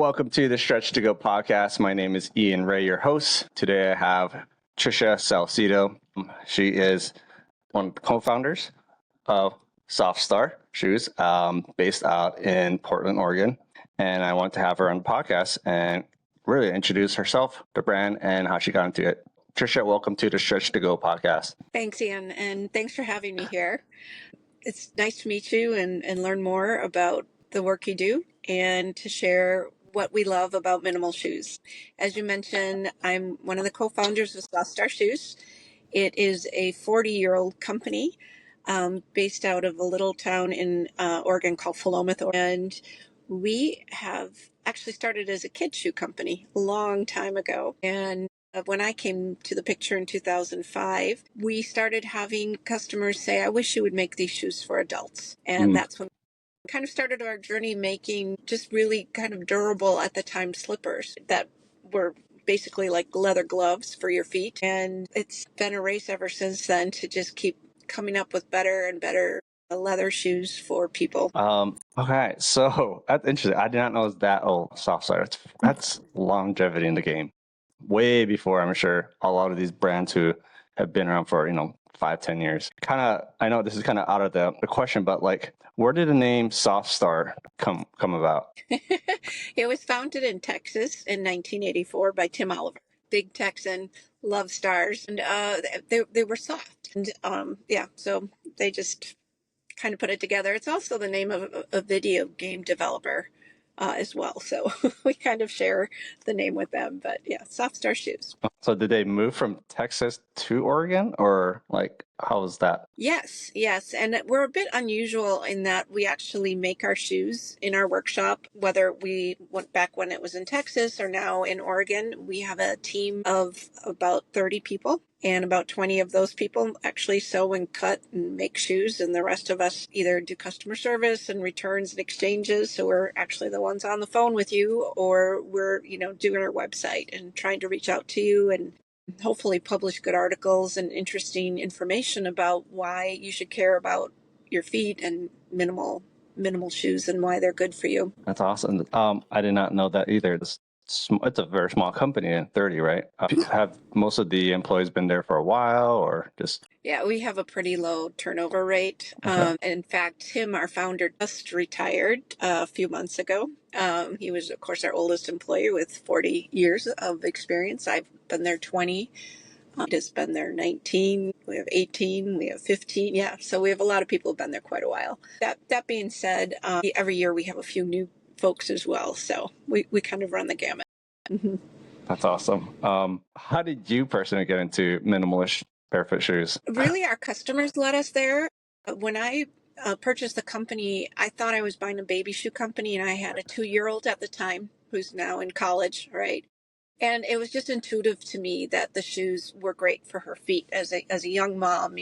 Welcome to the Stretch to Go podcast. My name is Ian Ray, your host. Today I have Tricia Salcido. She is one of the co-founders of Softstar Shoes, based out in Portland, Oregon. And I want to have her on the podcast and really introduce herself, the brand, and how she got into it. Tricia, welcome to the Stretch to Go podcast. Thanks, Ian, and thanks for having me here. It's nice to meet you and learn more about the work you do and to share what we love about minimal shoes. As you mentioned, I'm one of the co-founders of Softstar Shoes. It is a 40-year-old company based out of a little town in Oregon called Philomath, and we have actually started as a kids shoe company a long time ago. And when I came to the picture in 2005, we started having customers say, I wish you would make these shoes for adults. And that's when we kind of started our journey making just really kind of durable at the time slippers that were basically like leather gloves for your feet. And it's been a race ever since then to just keep coming up with better and better leather shoes for people. Okay, so that's interesting. I did not know it was that old. Softstar. That's longevity in the game. Way before, I'm sure, a lot of these brands who have been around for 5-10 years. I know this is kind of out of the question, but like, where did the name Softstar come about? It was founded in Texas in 1984 by Tim Oliver, big Texan, loved stars, and they were soft, and so they just kind of put it together. It's also the name of a video game developer as well, so we kind of share the name with them. But yeah, Softstar Shoes. So did they move from Texas to Oregon, or like, how was that? Yes. And we're a bit unusual in that we actually make our shoes in our workshop, whether we went back when it was in Texas or now in Oregon. We have a team of about 30 people, and about 20 of those people actually sew and cut and make shoes. And the rest of us either do customer service and returns and exchanges. So we're actually the ones on the phone with you, or we're, doing our website and trying to reach out to you and hopefully publish good articles and interesting information about why you should care about your feet and minimal shoes and why they're good for you. That's awesome. I did not know that either. It's a very small company, in 30, right? Have most of the employees been there for a while, or just? Yeah, we have a pretty low turnover rate. Okay. In fact, Tim, our founder, just retired a few months ago. He was, of course, our oldest employee with 40 years of experience. I've been there 20. Has been there 19. We have 18. We have 15. Yeah, so we have a lot of people who've been there quite a while. That being said, every year we have a few new folks as well. So we kind of run the gamut. Mm-hmm. That's awesome. How did you personally get into minimalist barefoot shoes? Really, our customers led us there. When I purchased the company, I thought I was buying a baby shoe company, and I had a 2-year-old at the time who's now in college, right? And it was just intuitive to me that the shoes were great for her feet. As a young mom,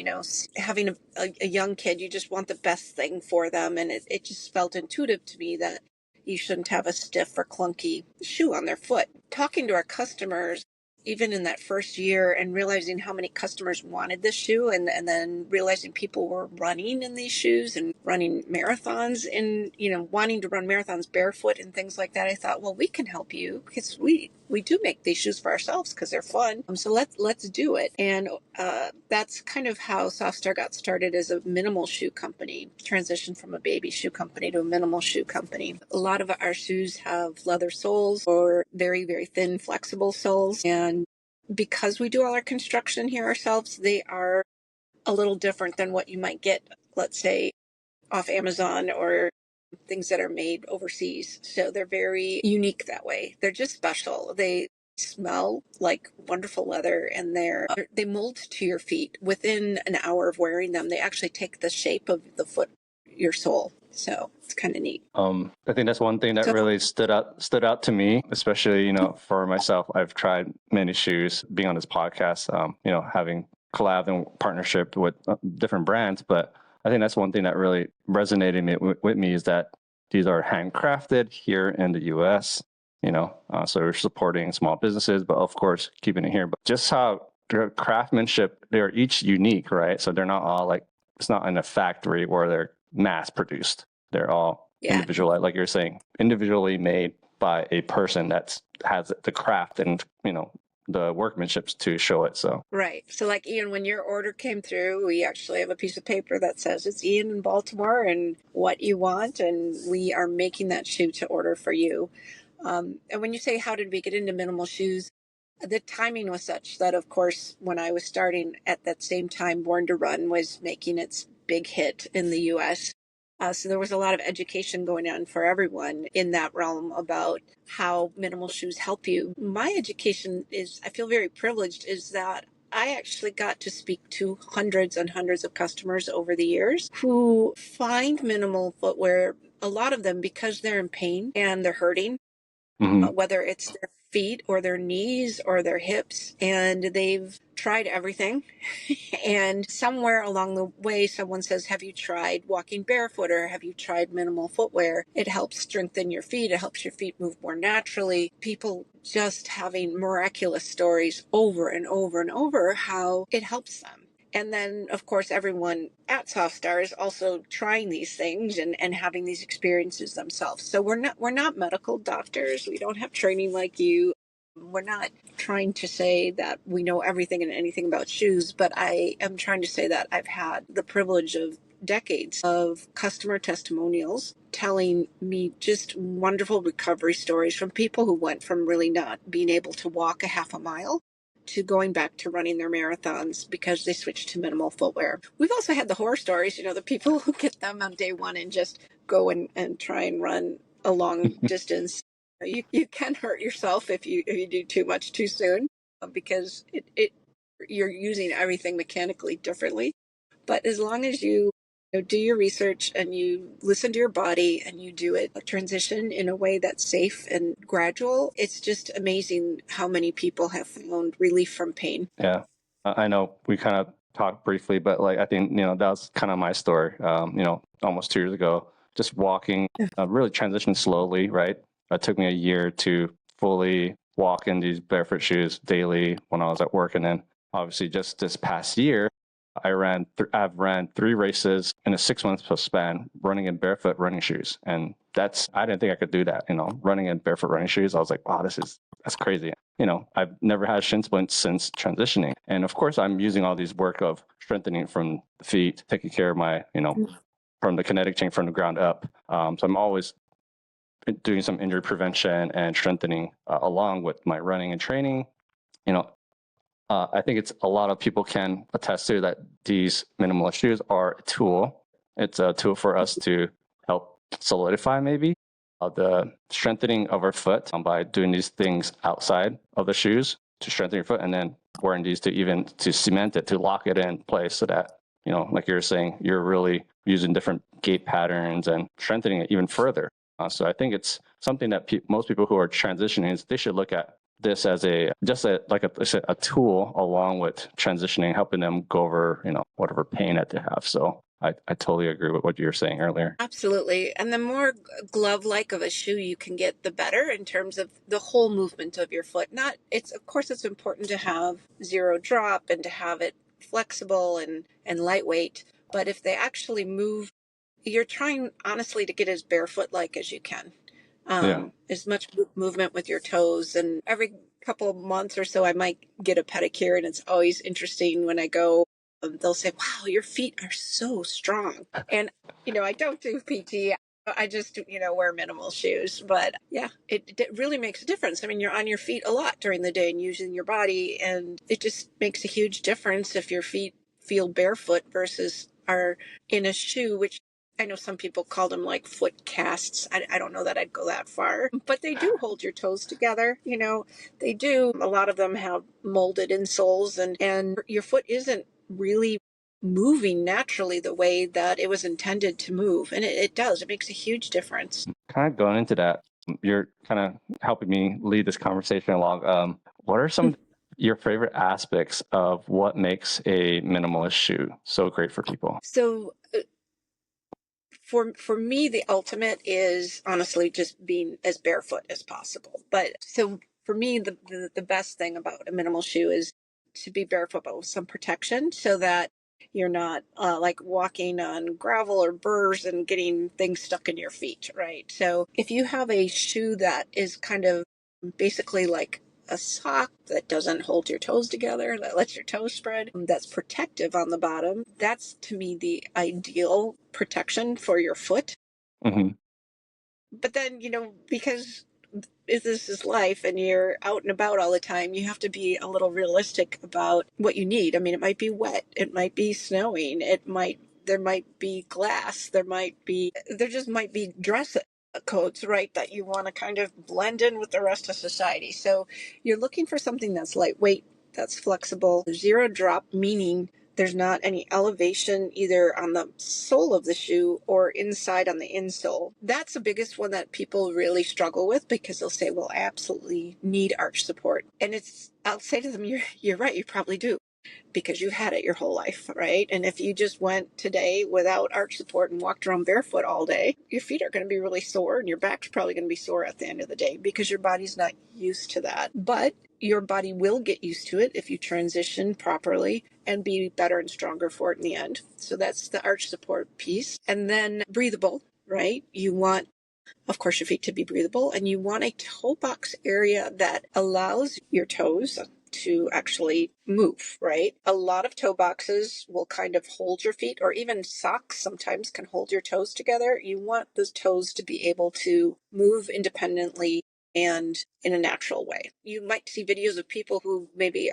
having a young kid, you just want the best thing for them. And it just felt intuitive to me that you shouldn't have a stiff or clunky shoe on their foot. Talking to our customers, even in that first year, and realizing how many customers wanted this shoe, and then realizing people were running in these shoes and running marathons and, wanting to run marathons barefoot and things like that, I thought, well, we can help you because we do make these shoes for ourselves because they're fun. So let's do it. And that's kind of how Softstar got started as a minimal shoe company, transitioned from a baby shoe company to a minimal shoe company. A lot of our shoes have leather soles or very, very thin, flexible soles. And because we do all our construction here ourselves, they are a little different than what you might get, let's say, off Amazon or things that are made overseas. So they're very unique that way. They're just special. They smell like wonderful leather, and they mold to your feet within an hour of wearing them. They actually take the shape of the foot, your sole. So it's kind of neat. I think that's one thing that really stood out to me, especially, for myself. I've tried many shoes, being on this podcast, having collab and partnership with different brands. But I think that's one thing that really resonated with me is that these are handcrafted here in the U.S., so we're supporting small businesses, but of course, keeping it here. But just how their craftsmanship, they're each unique, right? So they're not all it's not in a factory where they're mass produced. They're all individual, like you're saying, individually made by a person that has the craft and, the workmanship to show it. So Right. So, like, Ian, when your order came through, we actually have a piece of paper that says it's Ian in Baltimore and what you want, and we are making that shoe to order for you. And when you say, how did we get into minimal shoes? The timing was such that, of course, when I was starting at that same time, Born to Run was making its big hit in the US. So there was a lot of education going on for everyone in that realm about how minimal shoes help you. My education is, I feel very privileged, is that I actually got to speak to hundreds and hundreds of customers over the years who find minimal footwear, a lot of them because they're in pain and they're hurting, whether it's their feet or their knees or their hips, and they've tried everything. And somewhere along the way, someone says, have you tried walking barefoot or have you tried minimal footwear? It helps strengthen your feet. It helps your feet move more naturally. People just having miraculous stories over and over and over how it helps them. And then, of course, everyone at Softstar is also trying these things and having these experiences themselves. So we're not medical doctors. We don't have training like you. We're not trying to say that we know everything and anything about shoes, but I am trying to say that I've had the privilege of decades of customer testimonials telling me just wonderful recovery stories from people who went from really not being able to walk a half a mile to going back to running their marathons because they switched to minimal footwear. We've also had the horror stories, the people who get them on day one and just go and try and run a long distance. You can hurt yourself if you do too much too soon because you're using everything mechanically differently. But as long as you do your research and you listen to your body and you do it a transition in a way that's safe and gradual, it's just amazing how many people have found relief from pain. yeah, I know we kind of talked briefly, but like I think that was kind of my story. Almost 2 years ago, just walking, really transitioning slowly. Right, it took me a year to fully walk in these barefoot shoes daily when I was at work, and then obviously just this past year, I've ran 3 races in a 6 month span, running in barefoot running shoes, and I didn't think I could do that. Running in barefoot running shoes, I was like, wow, that's crazy. I've never had shin splints since transitioning. And of course, I'm using all these work of strengthening from the feet, taking care of my, from the kinetic chain from the ground up. So I'm always doing some injury prevention and strengthening along with my running and training. You know, I think it's a lot of people can attest to that these minimalist shoes are a tool. It's a tool for us to help solidify maybe the strengthening of our foot by doing these things outside of the shoes to strengthen your foot, and then wearing these to cement it, to lock it in place so that, like you were saying, you're really using different gait patterns and strengthening it even further. So I think it's something that most people who are transitioning, they should look at this as a tool along with transitioning, helping them go over, whatever pain that they have. So I totally agree with what you were saying earlier. Absolutely. And the more glove-like of a shoe you can get, the better in terms of the whole movement of your foot. Of course, it's important to have zero drop and to have it flexible and lightweight. But if they actually move, you're trying honestly to get as barefoot-like as you can. Yeah. As much movement with your toes. And every couple of months or so, I might get a pedicure, and it's always interesting when I go. They'll say, "Wow, your feet are so strong." And I don't do PT. I just wear minimal shoes. But yeah, it really makes a difference. I mean, you're on your feet a lot during the day and using your body, and it just makes a huge difference if your feet feel barefoot versus are in a shoe, which I know some people call them like foot casts. I don't know that I'd go that far, but they do hold your toes together. They do. A lot of them have molded insoles, and your foot isn't really moving naturally the way that it was intended to move. And it does. It makes a huge difference. Kind of going into that, you're kind of helping me lead this conversation along. What are some your favorite aspects of what makes a minimalist shoe so great for people? So for me, the ultimate is honestly just being as barefoot as possible. But so for me, the best thing about a minimal shoe is to be barefoot, but with some protection, so that You're not like walking on gravel or burrs and getting things stuck in your feet, right? So if you have a shoe that is kind of basically like a sock that doesn't hold your toes together, that lets your toes spread, that's protective on the bottom, that's to me the ideal protection for your foot. Hmm. But then, because if this is life and you're out and about all the time, you have to be a little realistic about what you need. I mean, it might be wet, it might be snowing, there might be glass, there just might be dress codes, right, that you want to kind of blend in with the rest of society. So you're looking for something that's lightweight, that's flexible, zero drop, meaning there's not any elevation either on the sole of the shoe or inside on the insole. That's the biggest one that people really struggle with, because they'll say, well, I absolutely need arch support. And I'll say to them, you're right, you probably do, because you've had it your whole life, right? And if you just went today without arch support and walked around barefoot all day, your feet are going to be really sore and your back's probably going to be sore at the end of the day, because your body's not used to that. But your body will get used to it if you transition properly and be better and stronger for it in the end. So that's the arch support piece. And then breathable, right? You want, of course, your feet to be breathable, and you want a toe box area that allows your toes to actually move, right? A lot of toe boxes will kind of hold your feet, or even socks sometimes can hold your toes together. You want those toes to be able to move independently and in a natural way. You might see videos of people who maybe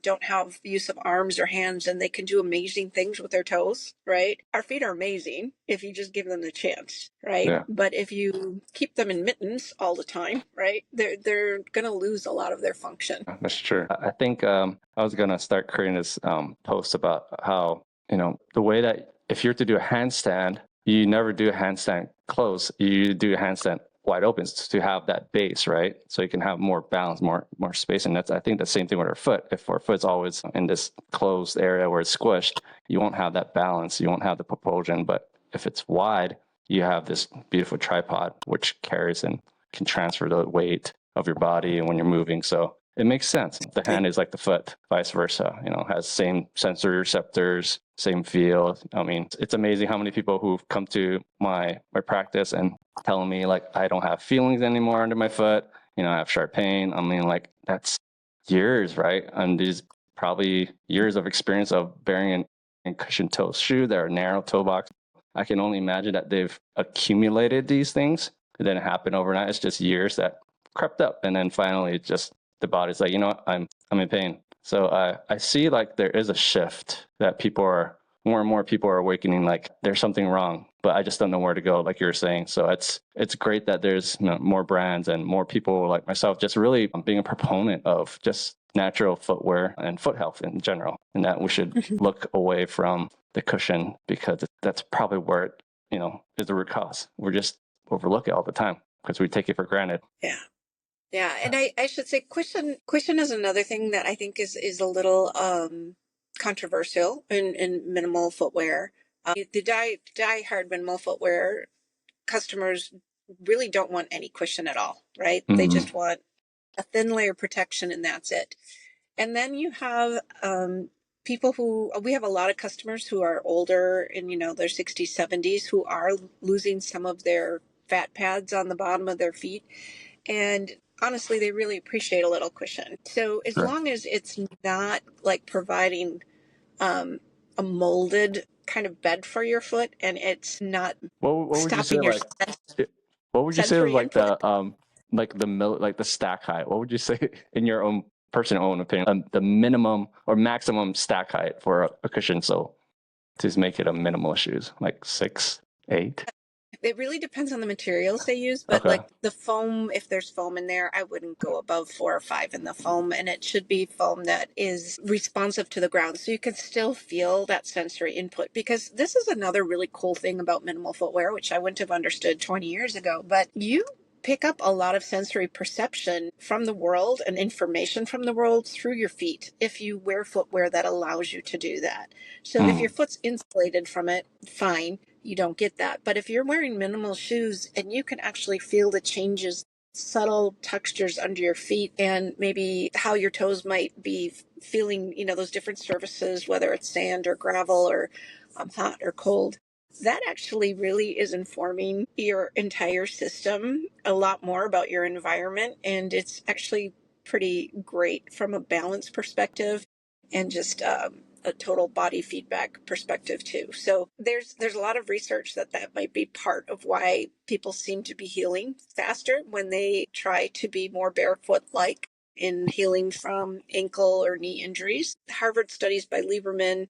don't have use of arms or hands, and they can do amazing things with their toes, right? Our feet are amazing if you just give them the chance, right? Yeah, But if you keep them in mittens all the time, right, they're going to lose a lot of their function. that's true. I think I was gonna start creating this post about how, the way that if you're to do a handstand, you never do a handstand close. You do a handstand wide open to have that base, right? So you can have more balance, more space. And that's, I think, the same thing with our foot. If our foot's always in this closed area where it's squished, you won't have that balance. You won't have the propulsion. But if it's wide, you have this beautiful tripod which carries and can transfer the weight of your body when you're moving. So it makes sense. The hand is like the foot, vice versa. Has same sensory receptors, same feel. I mean, it's amazing how many people who've come to my practice and telling me like I don't have feelings anymore under my foot. I have sharp pain. I mean, like that's years, right? And these probably years of experience of wearing an cushioned toe shoe that are narrow toe box. I can only imagine that they've accumulated these things. It didn't happen overnight. It's just years that crept up, and then finally, just the body's like, I'm in pain. So I see like there is a shift that more and more people are awakening. Like there's something wrong, but I just don't know where to go. Like you were saying, so it's great that there's more brands and more people like myself just really being a proponent of just natural footwear and foot health in general, and that we should look away from the cushion, because that's probably where it is the root cause. We're just overlook it all the time because we take it for granted. Yeah. Yeah, and I should say cushion is another thing that I think is a little controversial in minimal footwear. The die hard minimal footwear customers really don't want any cushion at all, right? They Mm-hmm. just want a thin layer of protection, and that's it. And then you have people who, we have a lot of customers who are older in, their 60s, 70s, who are losing some of their fat pads on the bottom of their feet. And honestly, they really appreciate a little cushion. So as Sure. long as it's not like providing a molded kind of bed for your foot, and it's not What would you say stopping your like? What would you say was sensory like input. the stack height? What would you say in your own personal own opinion, the minimum or maximum stack height for a cushion? So to make it a minimal shoes, like 6, 8. It really depends on the materials they use, but Okay. like the foam, if there's foam in there, I wouldn't go above 4 or 5 in the foam, and it should be foam that is responsive to the ground, so you can still feel that sensory input. Because this is another really cool thing about minimal footwear, which I wouldn't have understood 20 years ago, but you pick up a lot of sensory perception from the world and information from the world through your feet if you wear footwear that allows you to do that. So if your Mm. foot's insulated from it, fine, you don't get that. But if you're wearing minimal shoes and you can actually feel the changes subtle textures under your feet and maybe how your toes might be feeling, those different surfaces, whether it's sand or gravel or hot or cold. That actually really is informing your entire system a lot more about your environment. And it's actually pretty great from a balance perspective and just a total body feedback perspective too. So there's a lot of research that might be part of why people seem to be healing faster when they try to be more barefoot like in healing from ankle or knee injuries. Harvard studies by Lieberman,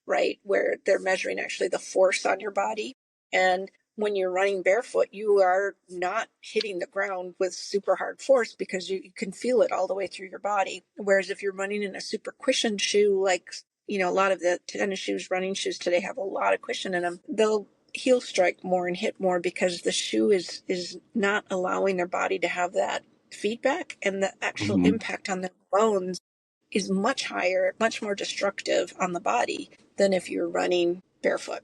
right, where they're measuring actually the force on your body. And when you're running barefoot, you are not hitting the ground with super hard force because you can feel it all the way through your body. Whereas if you're running in a super cushioned shoe, like, a lot of the tennis shoes, running shoes today have a lot of cushion in them, they'll heel strike more and hit more because the shoe is not allowing their body to have that feedback, and the actual impact on their bones is much higher, much more destructive on the body than if you're running barefoot.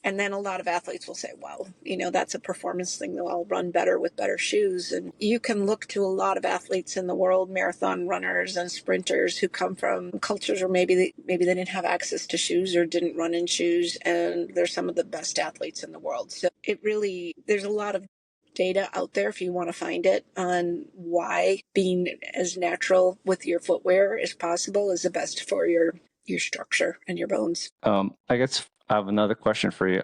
And then a lot of athletes will say, well, that's a performance thing, though. I'll run better with better shoes. And you can look to a lot of athletes in the world, marathon runners and sprinters who come from cultures where maybe they didn't have access to shoes or didn't run in shoes. And they're some of the best athletes in the world. So there's a lot of data out there if you want to find it on why being as natural with your footwear as possible is the best for your structure and your bones. I guess I have another question for you.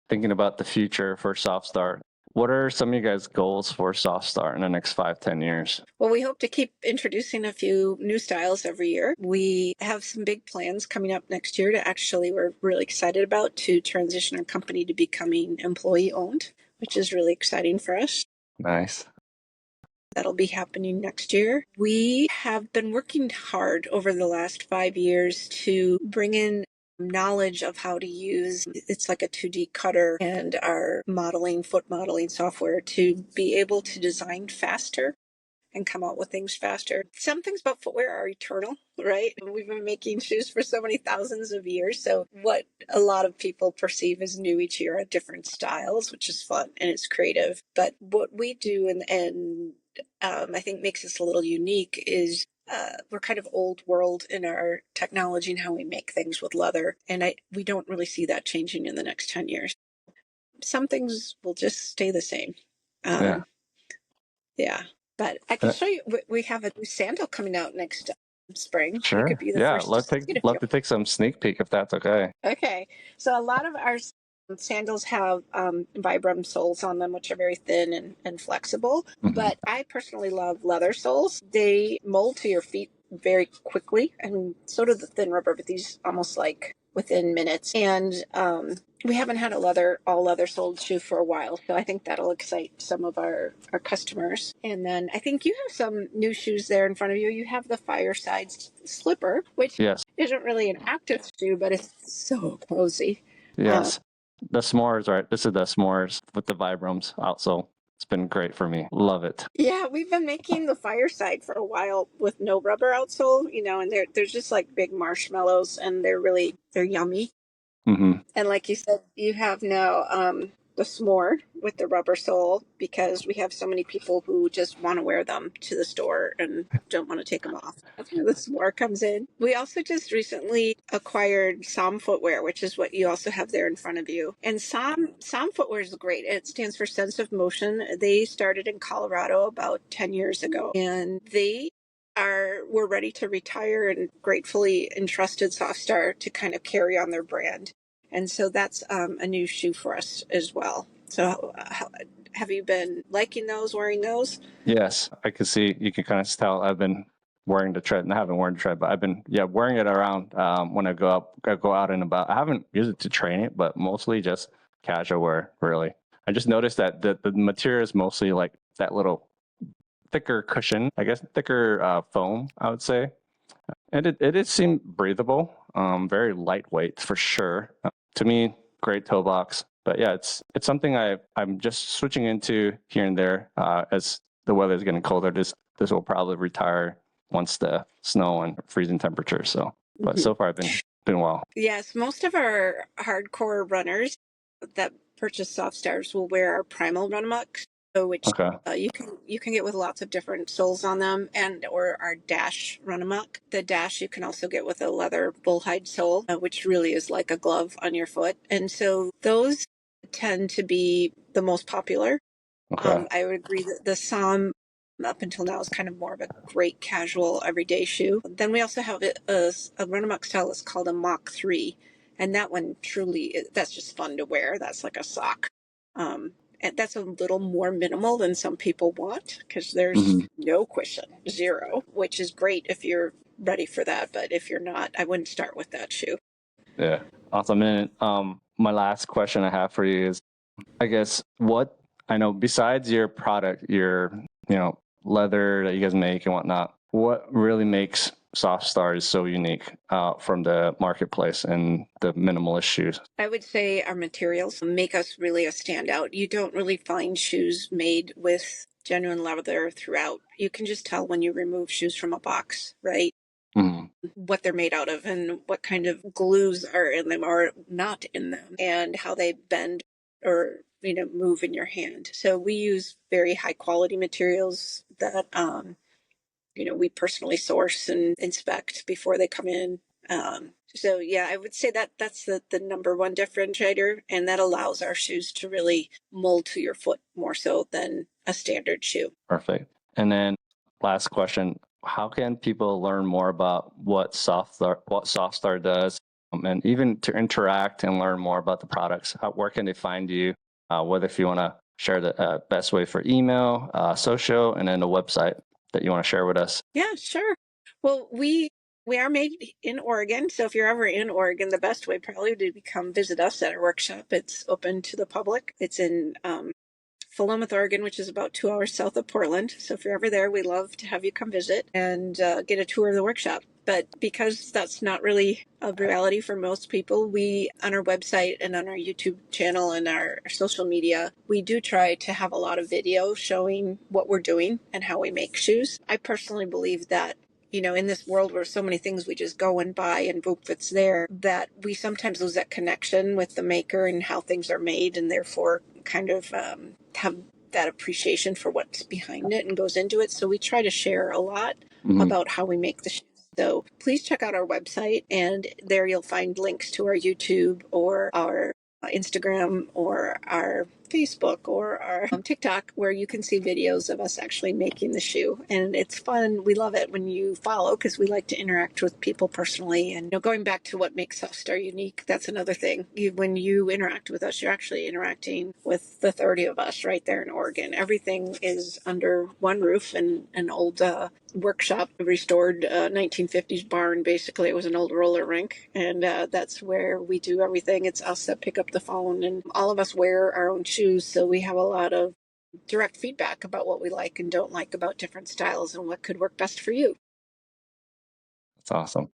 Thinking about the future for Softstar, what are some of you guys' goals for Softstar in the next 5-10 years? Well, we hope to keep introducing a few new styles every year. We have some big plans coming up next year we're really excited about to transition our company to becoming employee owned, which is really exciting for us. Nice. That'll be happening next year. We have been working hard over the last 5 years to bring in knowledge of how to use, it's like a 2D cutter and our foot modeling software to be able to design faster and come out with things faster. Some things about footwear are eternal, right? We've been making shoes for so many thousands of years. So what a lot of people perceive as new each year are different styles, which is fun and it's creative. But what we do and I think makes us a little unique is we're kind of old world in our technology and how we make things with leather. And we don't really see that changing in the next 10 years. Some things will just stay the same. Yeah. But I can show you, we have a new sandal coming out next spring. Sure. You could be the first to see it. Love to take some sneak peek if that's okay. Okay. So a lot of our sandals have Vibram soles on them, which are very thin and flexible. But I personally love leather soles. They mold to your feet very quickly. And so do the thin rubber, but these almost like within minutes. And we haven't had all leather soled shoe for a while. So I think that'll excite some of our customers. And then I think you have some new shoes there in front of you. You have the Fireside slipper, which isn't really an active shoe, but it's so cozy. Yes. The s'mores, right? This is the s'mores with the Vibrams outsole. It's been great for me. Love it. Yeah, we've been making the Fireside for a while with no rubber outsole, and they're just like big marshmallows and they're yummy. And like you said, you have now the s'more with the rubber sole because we have so many people who just want to wear them to the store and don't want to take them off. That's where the s'more comes in. We also just recently acquired Som footwear, which is what you also have there in front of you. And Som footwear is great. It stands for Sense of Motion. They started in Colorado about 10 years ago, and were ready to retire and gratefully entrusted Softstar to kind of carry on their brand. And so that's a new shoe for us as well. So have you been liking those, wearing those? Yes, I can see, you can kind of tell I've been wearing the tread, and I haven't worn the tread, but I've been, wearing it around when I go out and about. I haven't used it to train it, but mostly just casual wear, really. I just noticed that the material is mostly like that little thicker cushion, I guess, thicker foam, I would say. And it did seem breathable, very lightweight for sure. To me, great toe box. But yeah, it's something I'm just switching into here and there as the weather is getting colder. This will probably retire once the snow and freezing temperatures. So, but so far I've been well. Yes, most of our hardcore runners that purchase Softstars will wear our Primal Run Amok which Okay. you can get with lots of different soles on them, and or our Dash Run Amok. The Dash you can also get with a leather bullhide sole, which really is like a glove on your foot. And so those tend to be the most popular. Okay. I would agree that the Somme up until now is kind of more of a great casual everyday shoe. Then we also have a Run Amok style that's called a Mach 3. And that one truly, that's just fun to wear. That's like a sock. And that's a little more minimal than some people want because there's Hmm. no cushion, zero, which is great if you're ready for that. But if you're not, I wouldn't start with that shoe. Yeah. Awesome. And my last question I have for you is, I guess, what I know besides your product, your, leather that you guys make and whatnot, what really makes Soft Stars so unique from the marketplace and the minimalist shoes? I would say our materials make us really a standout. You don't really find shoes made with genuine leather throughout. You can just tell when you remove shoes from a box, right? Hmm. What they're made out of and what kind of glues are in them or not in them and how they bend or move in your hand. So we use very high quality materials that we personally source and inspect before they come in. So yeah, I would say that that's the number one differentiator, and that allows our shoes to really mold to your foot more so than a standard shoe. Perfect. And then last question, how can people learn more about what Softstar does, and even to interact and learn more about the products? Where can they find you? Whether if you want to share the best way for email, social, and then the website that you want to share with us. Yeah, sure. Well, we are made in Oregon, so if you're ever in Oregon, the best way probably to come visit us at our workshop. It's open to the public. It's in Philomath, Oregon, which is about 2 hours south of Portland. So if you're ever there, we'd love to have you come visit and get a tour of the workshop. But because that's not really a reality for most people, we, on our website and on our YouTube channel and our social media, we do try to have a lot of video showing what we're doing and how we make shoes. I personally believe that in this world where so many things we just go and buy and boop, it's there, that we sometimes lose that connection with the maker and how things are made, and therefore kind of have that appreciation for what's behind it and goes into it. So we try to share a lot about how we make the shoes. So please check out our website, and there you'll find links to our YouTube or our Instagram or our Facebook or our TikTok, where you can see videos of us actually making the shoe. And it's fun. We love it when you follow because we like to interact with people personally. And going back to what makes Softstar unique, that's another thing. When you interact with us, you're actually interacting with the 30 of us right there in Oregon. Everything is under one roof in an old workshop, restored 1950s barn. Basically, it was an old roller rink, and that's where we do everything. It's us that pick up the phone, and all of us wear our own shoes, so we have a lot of direct feedback about what we like and don't like about different styles and what could work best for you. That's awesome.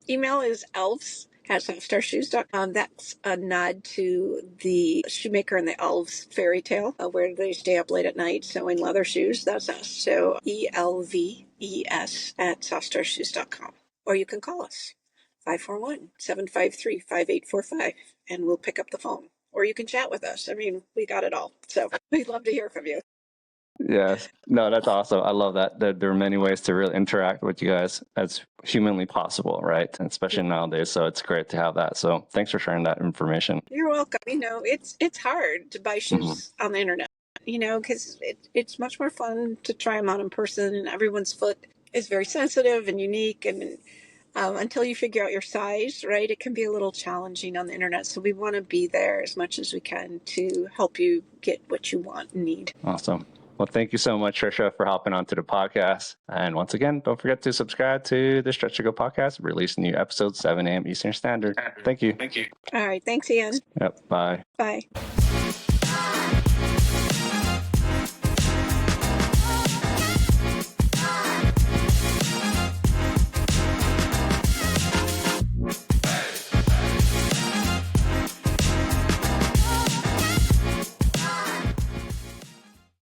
Email is elves@softstar.Shoes.com. That's a nod to the shoemaker and the elves fairy tale, where they stay up late at night sewing leather shoes. That's us. So ELVES@softstar.Shoes.com. Or you can call us 541-753-5845, and we'll pick up the phone. Or you can chat with us. I mean, we got it all. So we'd love to hear from you. Yes. No, that's awesome. I love that. There are many ways to really interact with you guys as humanly possible, right? And especially nowadays. So it's great to have that. So thanks for sharing that information. You're welcome. It's hard to buy shoes on the internet, because it's much more fun to try them on in person, and everyone's foot is very sensitive and unique. And until you figure out your size, right, it can be a little challenging on the internet. So we want to be there as much as we can to help you get what you want and need. Awesome. Well, thank you so much, Tricia, for hopping onto the podcast. And once again, don't forget to subscribe to the Stretch to Go podcast. Release new episodes 7 a.m. Eastern Standard. Thank you. All right. Thanks, Ian. Yep. Bye. Bye.